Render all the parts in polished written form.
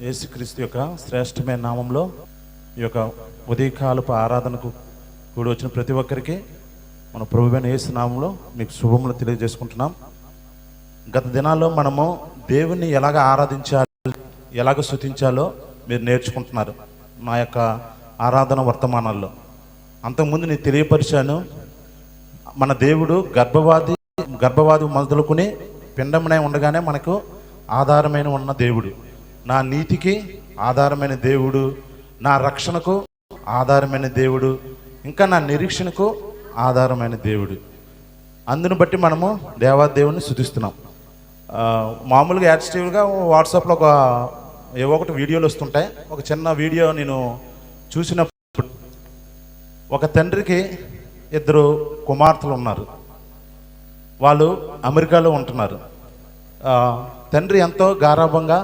యేసుక్రీస్తు యొక్క శ్రేష్టమైన నామంలో ఈ యొక్క ఉదయకాలపు ఆరాధనకు కూడి వచ్చిన ప్రతి ఒక్కరికి మన ప్రభువైన యేసు నామంలో మీకు శుభములు తెలియజేసుకుంటున్నాం. గత దినాల్లో మనము దేవుణ్ణి ఎలాగ ఆరాధించాలి, ఎలాగ స్తుతించాలో మీరు నేర్చుకుంటున్నారు నా యొక్క ఆరాధన వర్తమానాల్లో. అంతకుముందు నేను తెలియపరిచాను, మన దేవుడు గర్భవాది మొదలుకుని పిండమునే ఉండగానే మనకు ఆధారమైన ఉన్న దేవుడు, నా నీతికి ఆధారమైన దేవుడు, నా రక్షణకు ఆధారమైన దేవుడు, ఇంకా నా నిరీక్షణకు ఆధారమైన దేవుడు. అందును బట్టి మనము దేవాదేవుని స్తుతిస్తున్నాం. మామూలుగా యాక్టివ్గా వాట్సాప్లో ఏవో ఒకటి వీడియోలు వస్తుంటాయి. ఒక చిన్న వీడియో నేను చూసినప్పుడు, ఒక తండ్రికి 2 కుమార్తెలు ఉన్నారు. వాళ్ళు అమెరికాలో ఉంటున్నారు. తండ్రి ఎంతో గారాభంగా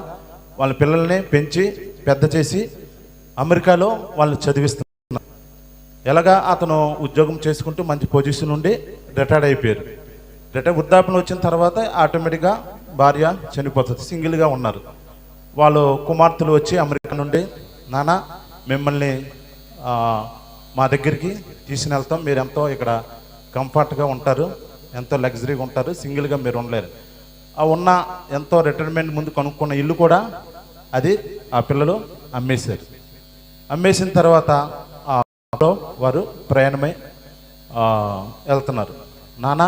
వాళ్ళ పిల్లల్ని పెంచి పెద్ద చేసి అమెరికాలో వాళ్ళు చదివిస్తున్నారు. ఎలాగా అతను ఉద్యోగం చేసుకుంటూ మంచి పొజిషన్ నుండి రిటైర్డ్ అయిపోయారు. వృద్ధాప్యం వచ్చిన తర్వాత ఆటోమేటిక్గా భార్య చనిపోతుంది, సింగిల్గా ఉన్నారు. వాళ్ళు కుమార్తెలు వచ్చి అమెరికా నుండి, నాన్న మిమ్మల్ని మా దగ్గరికి తీసుకుని వెళ్తాం, మీరు ఎంతో ఇక్కడ కంఫర్ట్గా ఉంటారు, ఎంతో లగ్జరీగా ఉంటారు, సింగిల్గా మీరు ఉండలేరు. ఉన్న ఎంతో రిటైర్మెంట్ ముందు కొనుక్కున్న ఇల్లు కూడా అది ఆ పిల్లలు అమ్మేశారు. అమ్మేసిన తర్వాత వారు ప్రయాణమై వెళ్తున్నారు. నాన్న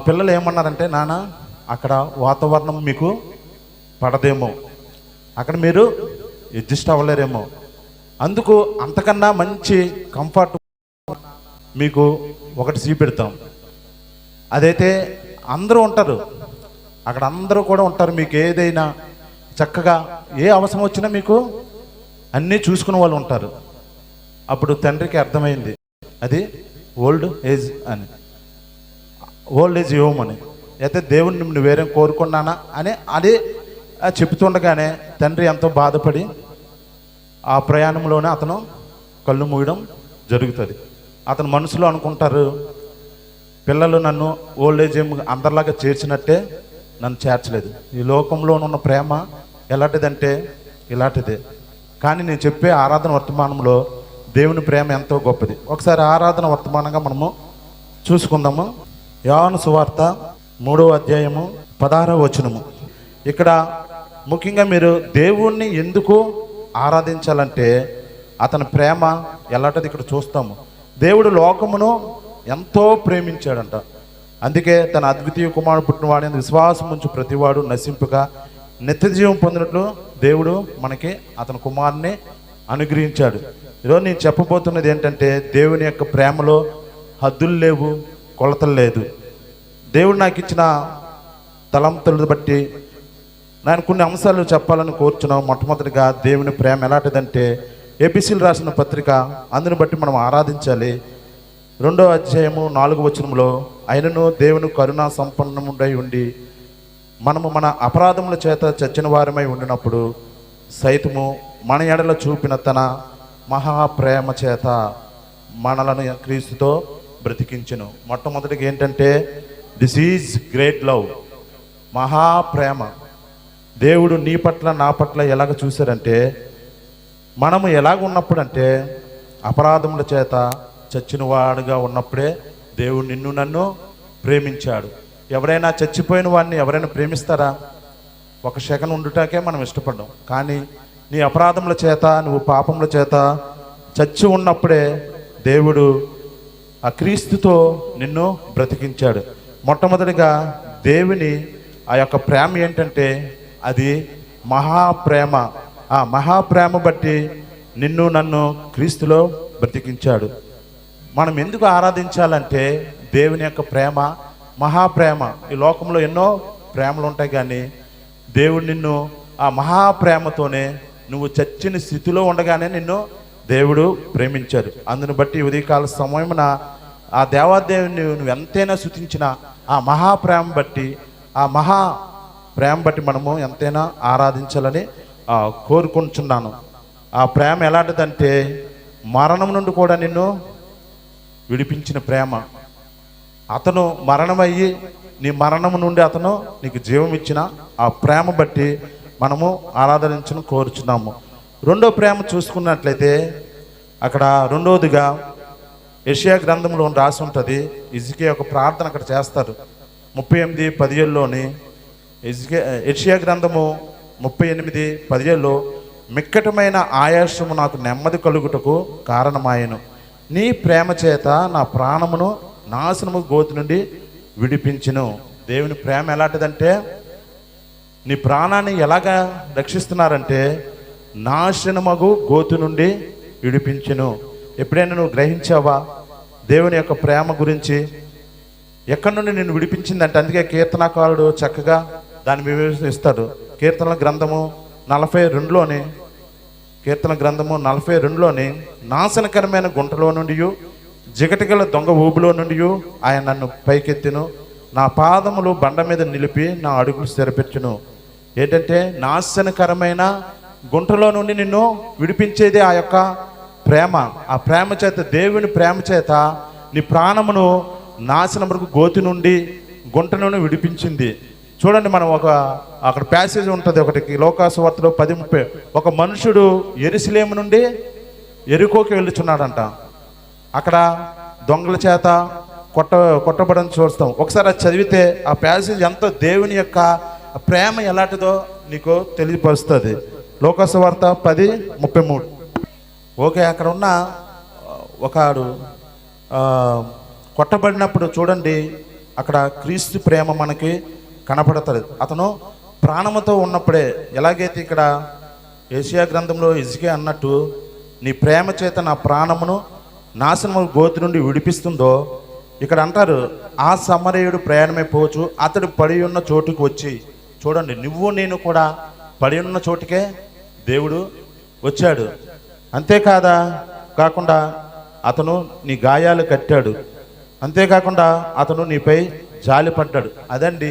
పిల్లలు ఏమన్నారంటే, నాన్న అక్కడ వాతావరణం మీకు పడదేమో, అక్కడ మీరు అడ్జస్ట్ అవ్వలేరేమో, అందుకు అంతకన్నా మంచి కంఫర్ట్ మీకు ఒకటి చూపెడతాం. అదైతే అందరూ ఉంటారు, అక్కడ అందరూ కూడా ఉంటారు, మీకు ఏదైనా చక్కగా ఏ అవసరం వచ్చినా మీకు అన్నీ చూసుకునే వాళ్ళు ఉంటారు. అప్పుడు తండ్రికి అర్థమైంది అది ఓల్డ్ ఏజ్ అని, ఓల్డ్ ఏజ్ హోమ్ అని. అయితే దేవుణ్ణి నువ్వు వేరే కోరుకున్నానా అని అది చెబుతుండగానే తండ్రి ఎంతో బాధపడి ఆ ప్రయాణంలోనే అతను కళ్ళు మూయడం జరుగుతుంది. అతను మనసులో అనుకుంటారు, పిల్లలు నన్ను ఓల్డ్ ఏజ్ హోమ్ అందరిలాగా చేర్చినట్టే నన్ను చేర్చలేదు. ఈ లోకంలో ఉన్న ప్రేమ ఎలాంటిదంటే ఇలాంటిదే. కానీ నేను చెప్పే ఆరాధన వర్తమానంలో దేవుని ప్రేమ ఎంతో గొప్పది. ఒకసారి ఆరాధన వర్తమానంగా మనము చూసుకుందాము. యోహాను సువార్త 3వ అధ్యాయము 16వ వచనము. ఇక్కడ ముఖ్యంగా మీరు దేవుణ్ణి ఎందుకు ఆరాధించాలంటే అతని ప్రేమ ఎలాంటిది ఇక్కడ చూస్తాము. దేవుడు లోకమును ఎంతో ప్రేమించాడంట. అందుకే తన అద్వితీయ కుమారుడు పుట్టినవాడి విశ్వాసం ఉంచి ప్రతివాడు నశింపుగా నిత్యజీవం పొందినట్లు దేవుడు మనకి అతని కుమారుని అనుగ్రహించాడు. ఈరోజు నేను చెప్పబోతున్నది ఏంటంటే, దేవుని యొక్క ప్రేమలో హద్దులు లేవు, కొలతలు లేదు. దేవుడు నాకు ఇచ్చిన తలంతులను బట్టి నేను కొన్ని అంశాలు చెప్పాలని కోరుచున్నాం. మొట్టమొదటిగా దేవుని ప్రేమ ఎలాంటిదంటే, ఏబీసీలు రాసిన పత్రిక, అందుని బట్టి మనం ఆరాధించాలి. 2వ అధ్యాయము 4వ వచనంలో, ఆయనను దేవుని కరుణా సంపన్నముడై ఉండి మనము మన అపరాధముల చేత చచ్చిన వారమై ఉండినప్పుడు సైతము మన ఎడల చూపిన తన మహాప్రేమ చేత మనలను క్రీస్తుతో బ్రతికించెను. మొట్టమొదటిగా ఏంటంటే, దిస్ ఈజ్ గ్రేట్ లవ్, మహాప్రేమ. దేవుడు నీ పట్ల నా పట్ల ఎలాగ చూశారంటే, మనము ఎలాగ ఉన్నప్పుడు అంటే అపరాధముల చేత చచ్చినవాడుగా ఉన్నప్పుడే దేవుడు నిన్ను నన్ను ప్రేమించాడు. ఎవరైనా చచ్చిపోయిన వాడిని ఎవరైనా ప్రేమిస్తారా? ఒక సెకండ్ ఉండుటాకే మనం ఇష్టపడ్డాం. కానీ నీ అపరాధముల చేత, నువ్వు పాపముల చేత చచ్చి ఉన్నప్పుడే దేవుడు ఆ క్రీస్తుతో నిన్ను బ్రతికించాడు. మొట్టమొదటిగా దేవుని ఆ యొక్క ప్రేమ ఏంటంటే అది మహాప్రేమ. ఆ మహాప్రేమ బట్టి నిన్ను నన్ను క్రీస్తులో బ్రతికించాడు. మనం ఎందుకు ఆరాధించాలంటే దేవుని యొక్క ప్రేమ మహాప్రేమ. ఈ లోకంలో ఎన్నో ప్రేమలు ఉంటాయి, కానీ దేవుడు నిన్ను ఆ మహాప్రేమతోనే నువ్వు చచ్చిన స్థితిలో ఉండగానే నిన్ను దేవుడు ప్రేమించాడు. అందుని బట్టి ఉదయకాల సమయమున ఆ దేవాదేవుని నువ్వు ఎంతైనా స్తుతించిన ఆ మహాప్రేమ బట్టి మనము ఎంతైనా ఆరాధించాలని కోరుకుంటున్నాను. ఆ ప్రేమ ఎలాంటిదంటే మరణం నుండి కూడా నిన్ను విడిపించిన ప్రేమ. అతను మరణమయ్యి నీ మరణము నుండి అతను నీకు జీవం ఇచ్చిన ఆ ప్రేమ బట్టి మనము ఆరాధించను కోరుచున్నాము. రెండో ప్రేమ చూసుకున్నట్లయితే అక్కడ రెండవదిగా యెషయా గ్రంథంలో రాసి ఉంటుంది. హిజ్కియా ఒక ప్రార్థన అక్కడ చేస్తారు 38:17లోని. యెషయా గ్రంథము 38:17లో మిక్కటమైన ఆయాసము నాకు నెమ్మది కలుగుటకు కారణమాయను, నీ ప్రేమ చేత నా ప్రాణమును నాశనము గోతి నుండి విడిపించును. దేవుని ప్రేమ ఎలాంటిదంటే నీ ప్రాణాన్ని ఎలాగా రక్షిస్తున్నారంటే నాశనమగు గోతు నుండి విడిపించును. ఎప్పుడైనా నువ్వు గ్రహించావా దేవుని యొక్క ప్రేమ గురించి? ఎక్కడి నుండి నిన్ను విడిపించిందంటే, అందుకే కీర్తనకారుడు చక్కగా దాన్ని వివరిస్తాడు. కీర్తన గ్రంథము 42లోని, కీర్తన గ్రంథము 42లోని, నాశనకరమైన గుంటలో నుండి జిగటిగల దొంగ ఊబులో నుండి ఆయన నన్ను పైకెత్తిను, నా పాదములు బండ మీద నిలిపి నా అడుగులు స్థిరపెట్టును. ఏంటంటే నాశనకరమైన గుంటలో నుండి నిన్ను విడిపించేది ఆ యొక్క ప్రేమ. ఆ ప్రేమ చేత, దేవుని ప్రేమ చేత నీ ప్రాణమును నాశనముకు గోతి నుండి గుంట నుండి విడిపించింది. చూడండి, మనం అక్కడ ప్యాసేజ్ ఉంటుంది ఒకటికి, లోకాసు వార్తలో 10:30. ఒక మనుషుడు యెరూషలేము నుండి యెరికోకి వెళ్ళుచున్నాడంట. అక్కడ దొంగల చేత కొట్టబడని చూస్తాం. ఒకసారి అది చదివితే ఆ ప్యాసేజ్ ఎంతో దేవుని యొక్క ప్రేమ ఎలాంటిదో నీకు తెలియపరుస్తుంది. లోకాసు వార్త 10:33. ఓకే, అక్కడ ఉన్న ఒకడు కొట్టబడినప్పుడు చూడండి, అక్కడ క్రీస్తు ప్రేమ మనకి కనపడుతుంది. అతను ప్రాణముతో ఉన్నప్పుడే, ఎలాగైతే ఇక్కడ యెషయా గ్రంథంలో హిజ్కియా అన్నట్టు నీ ప్రేమ చేత నా ప్రాణమును నాశనము గోతి నుండి విడిపిస్తుందో, ఇక్కడ అంటారు ఆ సమరయుడు ప్రయాణమే పోవచ్చు, అతడు పడి ఉన్న చోటుకు వచ్చి. చూడండి, నువ్వు నేను కూడా పడి ఉన్న చోటుకే దేవుడు వచ్చాడు. కాకుండా అతను నీ గాయాలు కట్టాడు. అంతేకాకుండా అతను నీపై జాలిపడ్డాడు. అదండి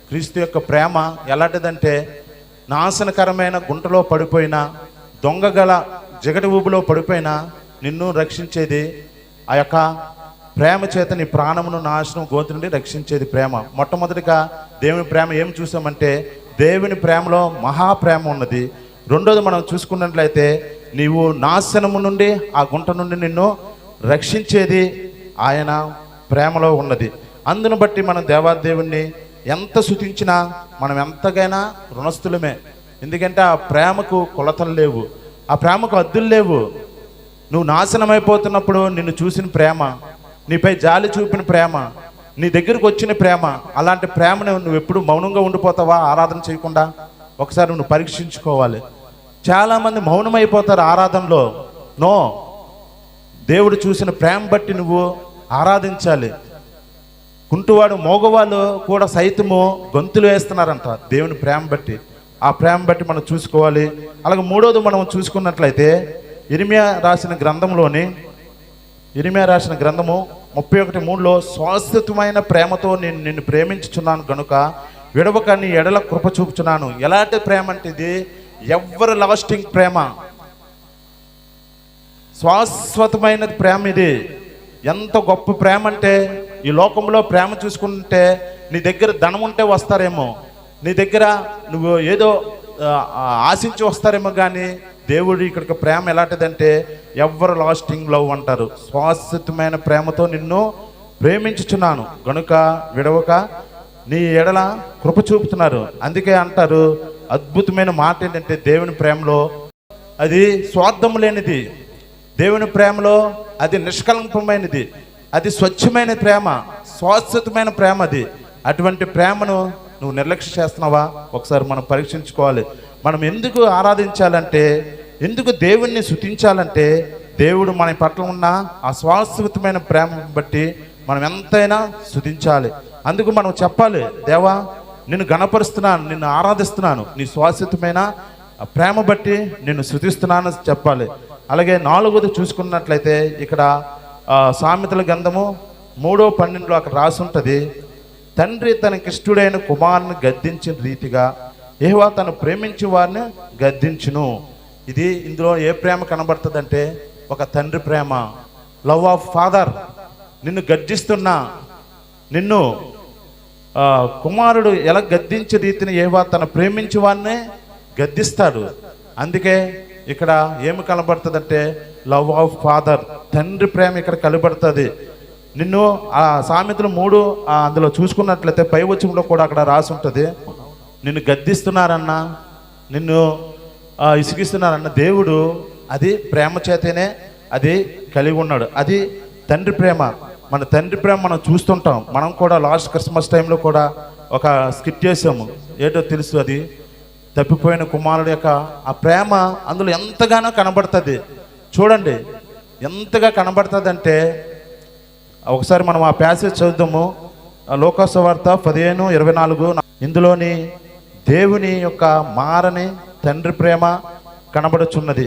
క్రీస్తు యొక్క ప్రేమ. ఎలాంటిదంటే నాశనకరమైన గుంటలో పడిపోయినా, దొంగగల జగటి ఊబులో పడిపోయినా నిన్ను రక్షించేది ఆ యొక్క ప్రేమ చేత. నీ ప్రాణమును నాశనం గోతి నుండి రక్షించేది ప్రేమ. మొట్టమొదటిగా దేవుని ప్రేమ ఏం చూసామంటే, దేవుని ప్రేమలో మహాప్రేమ ఉన్నది. రెండోది మనం చూసుకున్నట్లయితే, నీవు నాశనము నుండి ఆ గుంట నుండి నిన్ను రక్షించేది ఆయన ప్రేమలో ఉన్నది. అందును బట్టి మనం దేవాదేవుణ్ణి ఎంత స్తుతించినా మనం ఎంతగైనా రుణస్థులమే. ఎందుకంటే ఆ ప్రేమకు కొలతలు లేవు, ఆ ప్రేమకు హద్దులు లేవు. నువ్వు నాశనమైపోతున్నప్పుడు నిన్ను చూసిన ప్రేమ, నీపై జాలి చూపిన ప్రేమ, నీ దగ్గరకు వచ్చిన ప్రేమ, అలాంటి ప్రేమను నువ్వు ఎప్పుడు మౌనంగా ఉండిపోతావా ఆరాధన చేయకుండా? ఒకసారి నువ్వు పరీక్షించుకోవాలి. చాలామంది మౌనమైపోతారు ఆరాధనలో. నో, దేవుడు చూసిన ప్రేమ బట్టి నువ్వు ఆరాధించాలి. కుంటువాడు మోగవాళ్ళు కూడా సైతము గొంతులు వేస్తున్నారంట దేవుని ప్రేమ బట్టి. ఆ ప్రేమ బట్టి మనం చూసుకోవాలి. అలాగే మూడోది మనం చూసుకున్నట్లయితే ఇర్మియా రాసిన గ్రంథము 31:3లో, శాశ్వతమైన ప్రేమతో నేను నిన్ను ప్రేమించుచున్నాను గనుక విడవక నీ ఎడల కృప చూపుచున్నాను. ఎలాంటి ప్రేమ అంటే ఇది ఎవరు లాస్టింగ్ ప్రేమ, శాశ్వతమైన ప్రేమ. ఇది ఎంత గొప్ప ప్రేమ అంటే, ఈ లోకంలో ప్రేమ చూసుకుంటే నీ దగ్గర ధనం ఉంటే వస్తారేమో, నీ దగ్గర నువ్వు ఏదో ఆశించి వస్తారేమో, కానీ దేవుడు ఇక్కడికి ప్రేమ ఎలాంటిదంటే ఎవరు లాస్టింగ్ లవ్ అంటారు. శాశ్వతమైన ప్రేమతో నిన్ను ప్రేమించుచున్నాను గనుక విడవక నీ ఎడల కృప చూపుతున్నారు. అందుకే అంటారు, అద్భుతమైన మాట ఏంటంటే దేవుని ప్రేమలో అది స్వార్థం లేనిది, దేవుని ప్రేమలో అది నిష్కలంకమైనది, అది స్వచ్ఛమైన ప్రేమ, శాశ్వతమైన ప్రేమ అది. అటువంటి ప్రేమను నువ్వు నిర్లక్ష్యం చేస్తున్నావా? ఒకసారి మనం పరీక్షించుకోవాలి. మనం ఎందుకు ఆరాధించాలంటే, ఎందుకు దేవుణ్ణి స్తుతించాలంటే, దేవుడు మన పట్ల ఉన్న ఆ శాశ్వతమైన ప్రేమ బట్టి మనం ఎంతైనా స్తుతించాలి. అందుకు మనం చెప్పాలి, దేవా నిన్ను గణపరుస్తున్నాను, నిన్ను ఆరాధిస్తున్నాను, నీ శాశ్వతమైన ప్రేమ బట్టి నిన్ను స్తుతిస్తున్నాను చెప్పాలి. అలాగే నాలుగోది చూసుకున్నట్లయితే ఇక్కడ సామెతల గ్రంథము 3:12లో అక్కడ రాసి ఉంటుంది, తండ్రి తనకిష్టుడైన కుమారుని గద్దించిన రీతిగా యెహోవా తను ప్రేమించి వారిని గద్దించును. ఇది ఇందులో ఏ ప్రేమ కనబడుతుందంటే ఒక తండ్రి ప్రేమ, లవ్ ఆఫ్ ఫాదర్. నిన్ను గద్దిస్తున్నా, నిన్ను కుమారుడు ఎలా గద్దించే రీతిని యెహోవా తను ప్రేమించి వారిని గద్దిస్తాడు. అందుకే ఇక్కడ ఏమి కనబడుతుందంటే లవ్ ఆఫ్ ఫాదర్, తండ్రి ప్రేమ ఇక్కడ కనబడుతుంది. నిన్ను ఆ సామెతలు 3 అందులో చూసుకున్నట్లయితే పై వచనంలో కూడా అక్కడ రాసి ఉంటుంది. నిన్ను గద్దిస్తున్నారన్నా, నిన్ను ఇసిగిస్తున్నారన్న దేవుడు అది ప్రేమ చేతనే అది కలిగి ఉన్నాడు. అది తండ్రి ప్రేమ. మన తండ్రి ప్రేమ మనం చూస్తుంటాం. మనం కూడా లాస్ట్ క్రిస్మస్ టైంలో కూడా ఒక స్కిట్ చేసాము. ఏంటో తెలుసు, అది తప్పిపోయిన కుమారుడు యొక్క ఆ ప్రేమ అందులో ఎంతగానో కనబడుతుంది. చూడండి ఎంతగా కనబడుతుంది అంటే, ఒకసారి మనం ఆ ప్యాసేజ్ చదువుదాము. లోకాసు వార్త 15:24. ఇందులోని దేవుని యొక్క మారని తండ్రి ప్రేమ కనబడుచున్నది.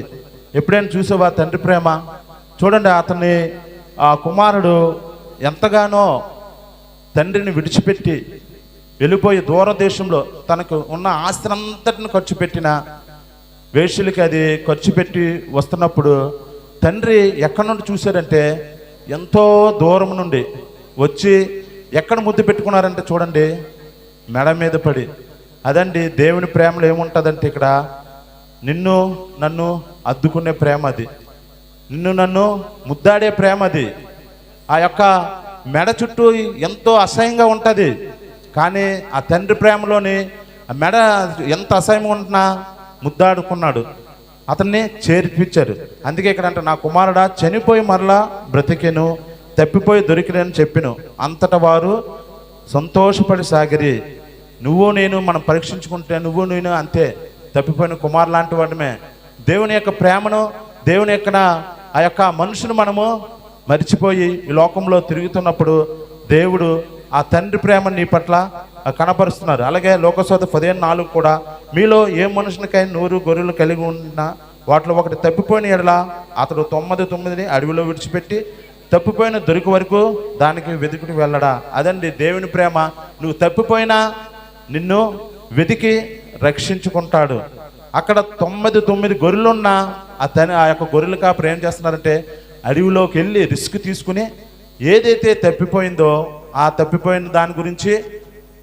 ఎప్పుడైనా చూసావా తండ్రి ప్రేమ? చూడండి, అతన్ని ఆ కుమారుడు ఎంతగానో తండ్రిని విడిచిపెట్టి వెళ్ళిపోయి దూరదేశంలో తనకు ఉన్న ఆస్తినంతటిని ఖర్చు పెట్టిన వేశ్యలకి అది ఖర్చు పెట్టి వస్తున్నప్పుడు తండ్రి ఎక్కడి నుండి చూశాడంటే ఎంతో దూరం నుండి వచ్చి ఎక్కడ ముద్దు పెట్టుకున్నారంటే చూడండి, మెడ మీద పడి. అదండి దేవుని ప్రేమలో ఏముంటుందంటే, ఇక్కడ నిన్ను నన్ను అద్దుకునే ప్రేమ అది, నిన్ను నన్ను ముద్దాడే ప్రేమ అది. ఆ యొక్క మెడ చుట్టూ ఎంతో అసహ్యంగా ఉంటుంది. కానీ ఆ తండ్రి ప్రేమలోని ఆ మెడ ఎంత అసహ్యంగా ఉంటున్నా ముద్దాడుకున్నాడు, అతన్ని చేర్పించారు. అందుకే ఇక్కడ అంటే, నా కుమారుడా చనిపోయి మరలా బ్రతికెను, తప్పిపోయి దొరికినని చెప్పిను. అంతటా వారు సంతోషపడి సాగిరి. నువ్వు నేను మనం పరీక్షించుకుంటే నువ్వు నేను అంతే, తప్పిపోయిన కుమారు లాంటి వాడమే. దేవుని యొక్క ప్రేమను, దేవుని యొక్క ఆ యొక్క మనుషును మనము మరిచిపోయి ఈ లోకంలో తిరుగుతున్నప్పుడు దేవుడు ఆ తండ్రి ప్రేమను నీ పట్ల కనపరుస్తున్నారు. అలాగే లోకసోత 15:4 కూడా, మీలో ఏ మనుషునికైనా 100 గొర్రెలు కలిగి ఉన్న వాటిలో ఒకటి తప్పిపోయిన ఎడల అతడు 99 అడవిలో విడిచిపెట్టి తప్పిపోయిన దొరికి వరకు దానికి వెతుకుని వెళ్ళడా. అదండి దేవుని ప్రేమ. నువ్వు తప్పిపోయినా నిన్ను వెతికి రక్షించుకుంటాడు. అక్కడ 99 గొర్రెలున్నా ఆ యొక్క గొర్రెలు కాపరి ఏం చేస్తున్నారంటే, అడవిలోకి వెళ్ళి రిస్క్ తీసుకుని ఏదైతే తప్పిపోయిందో ఆ తప్పిపోయిన దాని గురించి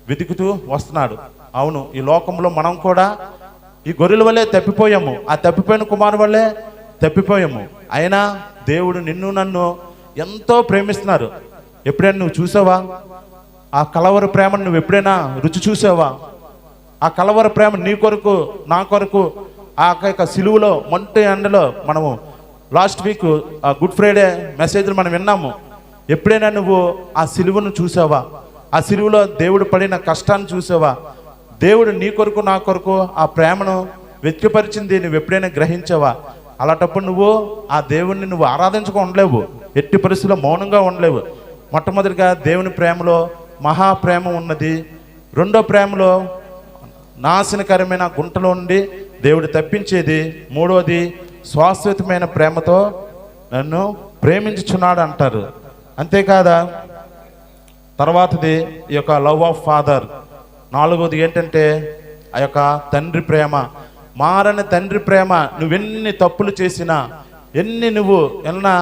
వెతుకుతూ వస్తున్నాడు. అవును, ఈ లోకంలో మనం కూడా ఈ గొర్రెల వల్లే తప్పిపోయాము, ఆ తప్పిపోయిన కుమారు వల్లే తప్పిపోయాము. అయినా దేవుడు నిన్ను నన్ను ఎంతో ప్రేమిస్తున్నారు. ఎప్పుడైనా నువ్వు చూసావా ఆ కలవర ప్రేమను? నువ్వు ఎప్పుడైనా రుచి చూసావా ఆ కలవర ప్రేమ? నీ కొరకు నా కొరకు ఆ యొక్క సిలువలో మంట ఎండలో మనము లాస్ట్ వీక్ ఆ గుడ్ ఫ్రైడే మెసేజ్లు మనం విన్నాము. ఎప్పుడైనా నువ్వు ఆ సిలువను చూసావా? ఆ సిలువలో దేవుడు పడిన కష్టాన్ని చూసావా? దేవుడు నీ కొరకు నా కొరకు ఆ ప్రేమను వ్యక్తపరిచింది నువ్వు ఎప్పుడైనా గ్రహించావా? అలాంటప్పుడు నువ్వు ఆ దేవుణ్ణి నువ్వు ఆరాధించక ఉండలేవు, ఎట్టి పరిస్థితుల్లో మౌనంగా ఉండలేవు. మొట్టమొదటిగా దేవుని ప్రేమలో మహాప్రేమ ఉన్నది. రెండో ప్రేమలో నాశనకరమైన గుంటలో నుండి దేవుడు తప్పించేది. మూడోది శాశ్వతమైన ప్రేమతో నన్ను ప్రేమించుచున్నాడు అంటారు. అంతేకాదా, తర్వాతది ఈ యొక్క లవ్ ఆఫ్ ఫాదర్. నాలుగోది ఏంటంటే ఆ యొక్క తండ్రి ప్రేమ, మారని తండ్రి ప్రేమ. నువ్వెన్ని తప్పులు చేసినా, ఎన్ని నువ్వు ఎన్నా,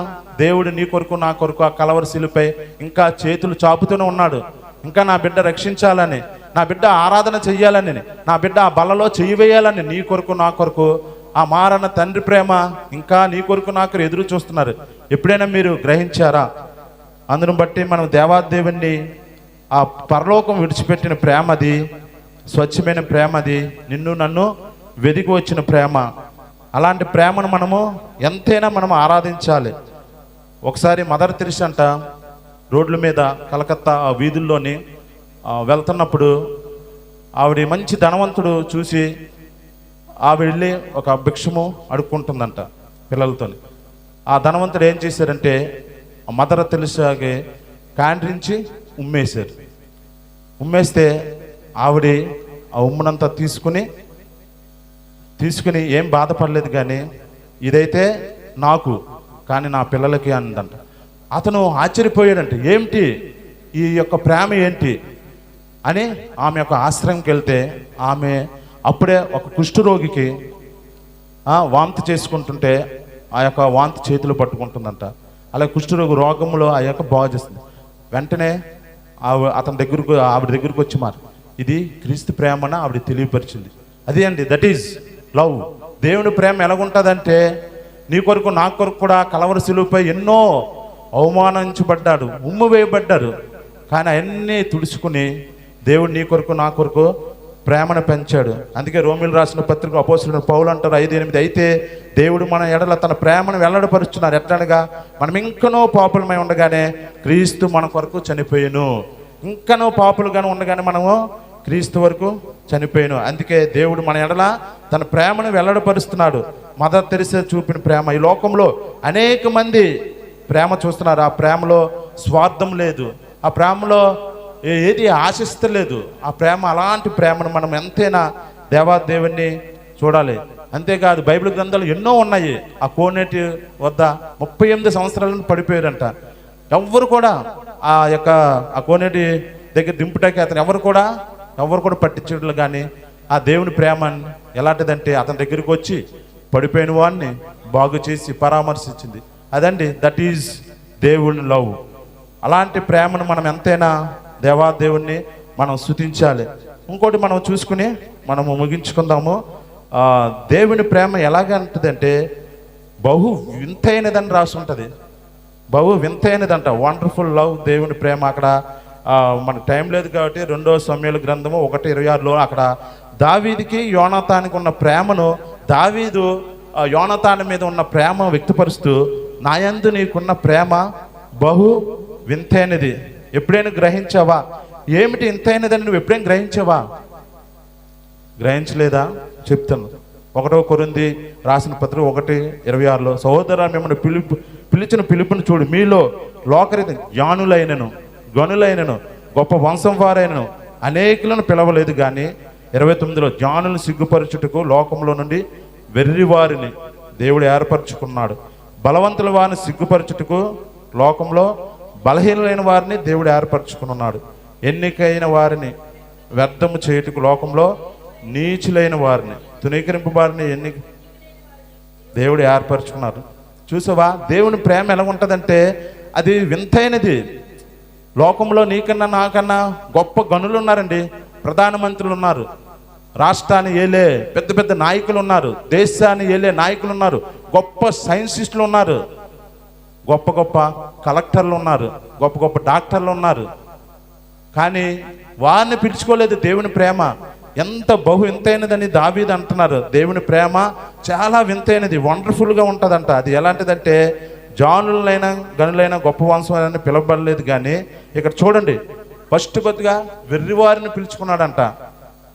దేవుడు నీ కొరకు నా కొరకు ఆ కలవరి శిలువపై ఇంకా చేతులు చాపుతూనే ఉన్నాడు. ఇంకా నా బిడ్డ రక్షించాలని, నా బిడ్డ ఆరాధన చెయ్యాలని, నా బిడ్డ ఆ బలలో చెయ్యి వేయాలని నీ కొరకు నా కొరకు ఆ మారన తండ్రి ప్రేమ ఇంకా నీ కొరకు నాకు ఎదురు చూస్తున్నారు. ఎప్పుడైనా మీరు గ్రహించారా? అందును బట్టి మనం దేవాదేవుని ఆ పరలోకం విడిచిపెట్టిన ప్రేమ అది, స్వచ్ఛమైన ప్రేమ అది, నిన్ను నన్ను వెదికి వచ్చిన ప్రేమ. అలాంటి ప్రేమను మనము ఎంతైనా మనం ఆరాధించాలి. ఒకసారి మదర్ తెరిసా అంట రోడ్ల మీద కలకత్తా ఆ వీధుల్లోని వెళ్తున్నప్పుడు ఆవిడ మంచి ధనవంతుడు చూసి ఆవిడ వెళ్ళి ఒక భిక్షము అడుక్కుంటుందంట పిల్లలతో. ఆ ధనవంతుడు ఏం చేశారంటే మదర్ తెరిసాకి కాండ్రించి ఉమ్మేశారు. ఉమ్మేస్తే ఆవిడ ఆ ఉమ్మునంతా తీసుకుని ఏం బాధపడలేదు, కానీ ఇదైతే నాకు కానీ నా పిల్లలకి అందంట. అతను ఆశ్చర్యపోయాడంటే, ఏమిటి ఈ యొక్క ప్రేమ ఏంటి అని ఆమె యొక్క ఆశ్రయంకి వెళ్తే ఆమె అప్పుడే ఒక కుష్ఠరోగికి వాంతి చేసుకుంటుంటే ఆ యొక్క వాంతి చేతులు పట్టుకుంటుందంట. అలా కుష్ఠరోగి రోగంలో ఆ యొక్క బాగు చేస్తుంది. వెంటనే ఆవిడ దగ్గరకు వచ్చి ఇది క్రీస్తు ప్రేమన ఆవిడ తెలియపరిచింది. అదే అండి, దట్ ఈజ్ లవ్. దేవుని ప్రేమ ఎలాగుంటుందంటే, నీ కొరకు నా కొరకు కూడా కలవరి శిలువపై ఎన్నో అవమానించబడ్డాడు, ఉమ్ము వేయబడ్డాడు. కానీ అవన్నీ తుడుచుకుని దేవుడు నీ కొరకు నా కొరకు ప్రేమను పెంచాడు. అందుకే రోమిలు రాసిన పత్రిక అపోస్తలుడైన పౌలు అంటారు 5:8, అయితే దేవుడు మన ఎడల తన ప్రేమను వెల్లడిపరుస్తున్నారు. ఎట్లనగా మనం ఇంకనో పాపులమై ఉండగానే క్రీస్తు మన కొరకు చనిపోయాను. ఇంకనో పాపులుగానే ఉండగానే మనము క్రీస్తు వరకు చనిపోయాను. అందుకే దేవుడు మన ఎడల తన ప్రేమను వెల్లడిపరుస్తున్నాడు. మదర్ తెరిసే చూపిన ప్రేమ ఈ లోకంలో అనేక మంది ప్రేమ చూస్తున్నారు. ఆ ప్రేమలో స్వార్థం లేదు, ఆ ప్రేమలో ఏది ఆశిస్తలేదు. ఆ ప్రేమ, అలాంటి ప్రేమను మనం ఎంతైనా దేవాదేవుణ్ణి చూడాలి. అంతేకాదు బైబిల్ గ్రంథాలు ఎన్నో ఉన్నాయి. ఆ కోనేటి వద్ద 38 సంవత్సరాలను పడిపోయారంట. ఎవ్వరు కూడా ఆ కోనేటి దగ్గర దింపుటకి ఎవరు కూడా పట్టించట్లు. కానీ ఆ దేవుని ప్రేమ ఎలాంటిదంటే, అతని దగ్గరికి వచ్చి పడిపోయిన వాడిని బాగు చేసి పరామర్శించింది. అదండి, దట్ ఈజ్ దేవుని లవ్. అలాంటి ప్రేమను మనం ఎంతైనా దేవాదేవుణ్ణి మనం స్తుతించాలి. ఇంకోటి మనం చూసుకుని మనము ముగించుకుందాము. దేవుని ప్రేమ ఎలాగంటుందంటే బహు వింతైనదని రాసి ఉంటుంది. బహు వింతైనదంట, వండర్ఫుల్ లవ్. దేవుని ప్రేమ అక్కడ మనకు టైం లేదు కాబట్టి 2 సమూయేలు గ్రంథము 1:26లో అక్కడ దావీదుకి యోనాతానికి ఉన్న ప్రేమను, దావీదు యోనాతాను మీద ఉన్న ప్రేమ వ్యక్తపరుస్తూ, నా యందు నీకున్న ప్రేమ బహు వింతైనది. ఎప్పుడైనా గ్రహించావా? ఏమిటి ఇంతైనదని నువ్వు ఎప్పుడైనా గ్రహించావా? గ్రహించలేదా? చెప్తాను. 1 కొరింథీ రాసిన పత్రిక 1:26లో, సహోదరా మిమ్మల్ని పిలిచిన పిలుపును చూడు, మీలో లోకరీతి జ్ఞానులైనను గనులైనను గొప్ప వంశం వారైనను అనేకులను పిలవలేదు. కానీ 29లో, జ్ఞానులను సిగ్గుపరచుటకు లోకంలో నుండి వెర్రి వారిని దేవుడు ఏర్పరచుకున్నాడు, బలవంతుల వారిని సిగ్గుపరచుటకు లోకంలో బలహీనులైన వారిని దేవుడు ఏర్పరచుకున్నాడు, ఎన్నికైన వారిని వ్యర్థము చేయుటకు లోకంలో నీచులైన వారిని, తునీకరింపు వారిని దేవుడు ఏర్పరచుకున్నారు. చూసావా దేవుని ప్రేమ ఎలా ఉంటుందంటే అది వింతైనది. లోకంలో నీకన్నా నాకన్నా గొప్ప గనులు ఉన్నారండి. ప్రధానమంత్రులు ఉన్నారు, రాష్ట్రాన్ని ఏలే పెద్ద పెద్ద నాయకులు ఉన్నారు, దేశాన్ని ఏలే నాయకులు ఉన్నారు, గొప్ప సైంటిస్టులు ఉన్నారు, గొప్ప గొప్ప కలెక్టర్లు ఉన్నారు, గొప్ప గొప్ప డాక్టర్లు ఉన్నారు. కానీ వారిని పిలుచుకోలేదు దేవుని ప్రేమ. ఎంత బహు వింతైనదని దావీదు అంటున్నారు. దేవుని ప్రేమ చాలా వింతైనది, వండర్ఫుల్గా ఉంటుందంట. అది ఎలాంటిదంటే, జానులైన గనులైన గొప్ప వంశం పిలవబడలేదు. కానీ ఇక్కడ చూడండి, ఫస్ట్ కొద్దిగా వెర్రివారిని పిలుచుకున్నాడంట,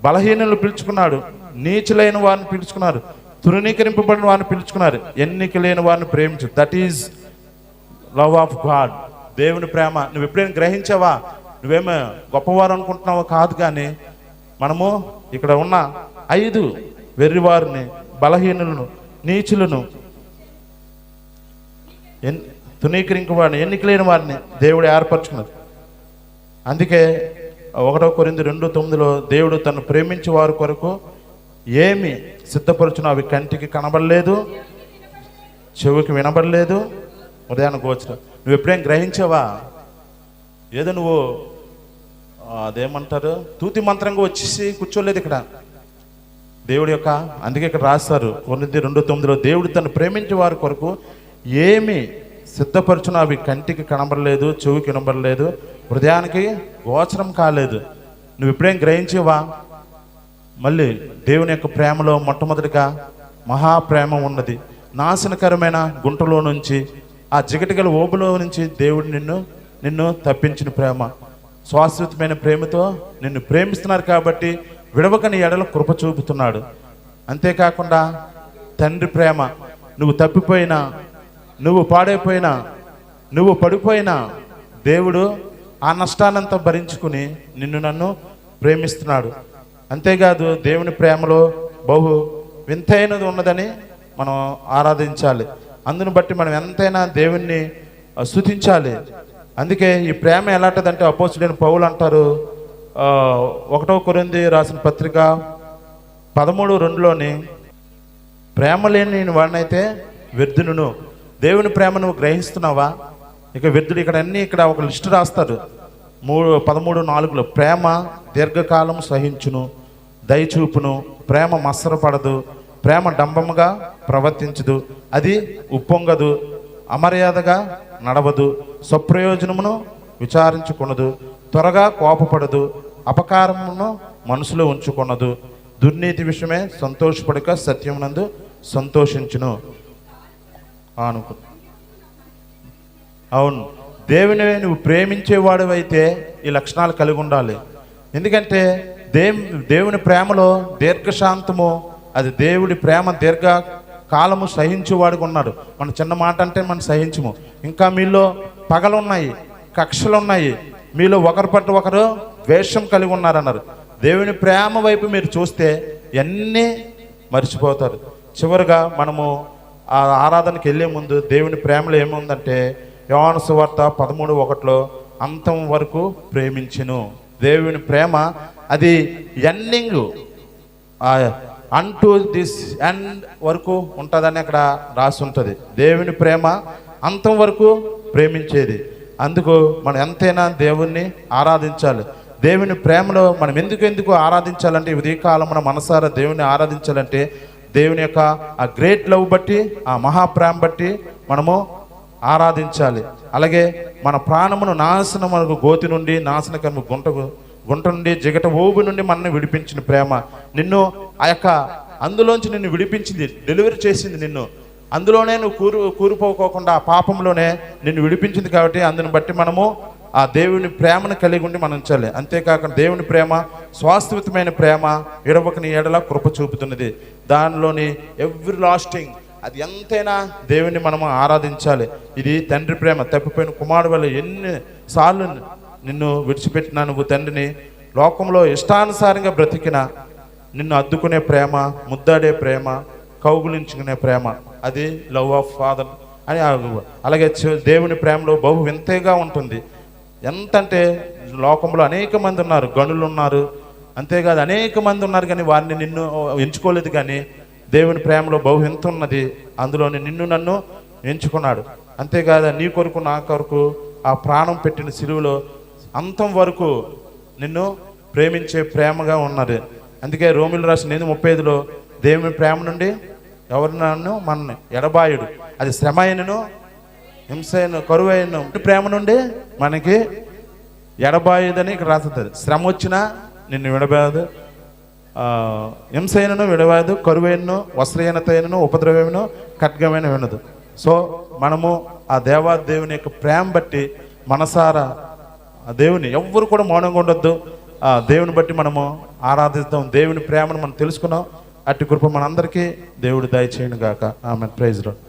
బలహీనులు పిలుచుకున్నాడు, నీచులైన వారిని పిలుచుకున్నారు, తృణీకరింపబడిన వారిని పిలుచుకున్నారు, ఎన్నిక లేని వారిని ప్రేమించు. That is love of God. దేవుని ప్రేమ నువ్వు ఎప్పుడైనా గ్రహించావా? నువ్వేమో గొప్పవారు అనుకుంటున్నావో కాదు. కానీ మనము ఇక్కడ ఉన్న 5 వెర్రివారిని, బలహీనులను, నీచులను, తునీకరించిన వారిని, ఎన్నికలేని వారిని దేవుడు ఏర్పరచుకున్నారు. అందుకే 1 కొరింథీ 2:9లో, దేవుడు తను ప్రేమించే వారి కొరకు ఏమి సిద్ధపరచునో అవి కంటికి కనబడలేదు, చెవికి వినబడలేదు, ఉదయానికి గోచరం. నువ్వు ఎప్పుడేం గ్రహించావా? ఏదో నువ్వు అదేమంటారు తూతి మంత్రంగా వచ్చేసి కూర్చోలేదు ఇక్కడ దేవుడి యొక్క. అందుకే ఇక్కడ రాస్తారు కొరింథీ 2:9లో, దేవుడు తను ప్రేమించే వారి కొరకు ఏమి సిద్ధపరచునో అవి కంటికి కనబడలేదు, చెవికి వినబడలేదు, హృదయానికి గోచరం కాలేదు. నువ్వు ఎప్పుడేం గ్రహించేవా? మళ్ళీ దేవుని యొక్క ప్రేమలో మొట్టమొదటిగా మహాప్రేమ ఉన్నది. నాశనకరమైన గుంటలో నుంచి, ఆ జిగటిగల ఓబులో నుంచి దేవుడు నిన్ను తప్పించిన ప్రేమ, శాశ్వతమైన ప్రేమతో నిన్ను ప్రేమిస్తున్నారు. కాబట్టి విడవకని ఎడల కృప చూపుతున్నాడు. అంతేకాకుండా తండ్రి ప్రేమ, నువ్వు తప్పిపోయినా, నువ్వు పాడైపోయినా, నువ్వు పడిపోయినా దేవుడు ఆ నష్టానంతా భరించుకుని నన్ను ప్రేమిస్తున్నాడు. అంతేకాదు దేవుని ప్రేమలో బహు వింతైనది ఉన్నదని మనం ఆరాధించాలి. అందును బట్టి మనం ఎంతైనా దేవుణ్ణి స్తుతించాలి. అందుకే ఈ ప్రేమ ఎలాంటిదంటే అపోస్తలుడైన పౌలు అంటారు 1 కొరింథీ రాసిన పత్రిక 13:2లోని, ప్రేమ లేని వాడినైతే వ్యర్థును. దేవుని ప్రేమ నువ్వు గ్రహిస్తున్నావా? ఇక వ్యర్థుడు ఇక్కడ ఒక లిస్టు రాస్తారు 13:4లో, ప్రేమ దీర్ఘకాలం సహించును, దయచూపును, ప్రేమ మత్సరపడదు, ప్రేమ డంబముగా ప్రవర్తించదు, అది ఉప్పొంగదు, అమర్యాదగా నడవదు, స్వప్రయోజనమును విచారించుకొనదు, త్వరగా కోపపడదు, అపకారమును మనసులో ఉంచుకొనదు, దుర్నీతి విషయమే సంతోషపడక సత్యమునందు సంతోషించును. అనుకో అవును, దేవుని నువ్వు ప్రేమించేవాడు అయితే ఈ లక్షణాలు కలిగి ఉండాలి. ఎందుకంటే దేవుని ప్రేమలో దీర్ఘశాంతము, అది దేవుడి ప్రేమ దీర్ఘ కాలము సహించేవాడిగా ఉన్నాడు. మన చిన్న మాట అంటే మనం సహించము. ఇంకా మీలో పగలున్నాయి, కక్షలున్నాయి, మీలో ఒకరి పట్ల ఒకరు ద్వేషం కలిగి ఉన్నారన్నారు. దేవుని ప్రేమ వైపు మీరు చూస్తే అన్నీ మర్చిపోతారు. చివరిగా మనము ఆ ఆరాధనకి వెళ్ళే ముందు దేవుని ప్రేమలో ఏముందంటే, యోహాను సువార్త 13:1 అంతం వరకు ప్రేమించును. దేవుని ప్రేమ అది ఎండింగ్, అంటూ దిస్ ఎండ్ వరకు ఉంటుందని అక్కడ రాసి ఉంటుంది. దేవుని ప్రేమ అంతం వరకు ప్రేమించేది. అందుకు మనం ఎంతైనా దేవుణ్ణి ఆరాధించాలి. దేవుని ప్రేమలో మనం ఎందుకు ఆరాధించాలంటే, ఉదయకాలం మన మనసారా దేవుని ఆరాధించాలంటే దేవుని యొక్క ఆ గ్రేట్ లవ్ బట్టి, ఆ మహాప్రేమ బట్టి మనము ఆరాధించాలి. అలాగే మన ప్రాణమును నాశనమునకు గోతి నుండి, నాశనకరము గుంట నుండి, జిగట ఊబి నుండి మనల్ని విడిపించిన ప్రేమ, నిన్ను ఆ యొక్క అందులోంచి నిన్ను విడిపించింది, డెలివరీ చేసింది నిన్ను. అందులోనే నువ్వు కూరిపోకోకుండా ఆ పాపంలోనే నిన్ను విడిపించింది. కాబట్టి అందుని బట్టి మనము ఆ దేవుని ప్రేమను కలిగి ఉండి మనం ఉంచాలి. అంతేకాకుండా దేవుని ప్రేమ శాశ్వతమైన ప్రేమ, విడవకని ఎడల కృప చూపుతున్నది. దానిలోని ఎవ్రీ లాస్టింగ్, అది ఎంతైనా దేవుని మనము ఆరాధించాలి. ఇది తండ్రి ప్రేమ. తప్పిపోయిన కుమారుడు వల్ల ఎన్నిసార్లు నిన్ను విడిచిపెట్టినా, నువ్వు తండ్రిని లోకంలో ఇష్టానుసారంగా బ్రతికిన నిన్ను అద్దుకునే ప్రేమ, ముద్దాడే ప్రేమ, కౌగులించుకునే ప్రేమ, అది లవ్ ఆఫ్ ఫాదర్ అని. అలాగే దేవుని ప్రేమలో బహు వింతగా ఉంటుంది. ఎంతంటే లోకంలో అనేక మంది ఉన్నారు, గనులు ఉన్నారు, అంతేకాదు అనేక మంది ఉన్నారు, కానీ వారిని నిన్ను ఎంచుకోలేదు. కానీ దేవుని ప్రేమలో బహు వింత ఉన్నది. అందులోని నిన్ను నన్ను ఎంచుకున్నాడు. అంతేకాదు నీ కొరకు నా కొరకు ఆ ప్రాణం పెట్టిన సిలువలో అంతం వరకు నిన్ను ప్రేమించే ప్రేమగా ఉన్నది. అందుకే రోమిలు రాసిన 8:35 దేవుని ప్రేమ నుండి ఎవరినన్ను మనని ఎడబాయుడు, అది శ్రమ అయినను, హింస అయిన, కరువు అయిన ప్రేమ నుండి మనకి ఎడబాయుదని ఇక్కడ రాస్తుంది. శ్రమ వచ్చినా నిన్ను విడబాయదు, హింస అయినను విడబాయదు, కరువైనను, వస్త్రహీనత అయినను, ఉపద్రవమైనను, ఖడ్గమైన వినదు. సో మనము ఆ దేవుని యొక్క ప్రేమ బట్టి మనసారా ఆ దేవుని ఎవ్వరు కూడా మౌనంగా ఉండొద్దు. ఆ దేవుని బట్టి మనము ఆరాధిస్తాం. దేవుని ప్రేమను మనం తెలుసుకున్నాం. అట్టి కృప మనందరికీ దేవుడు దయచేయును గాక. ఆమెన్. Praise lord.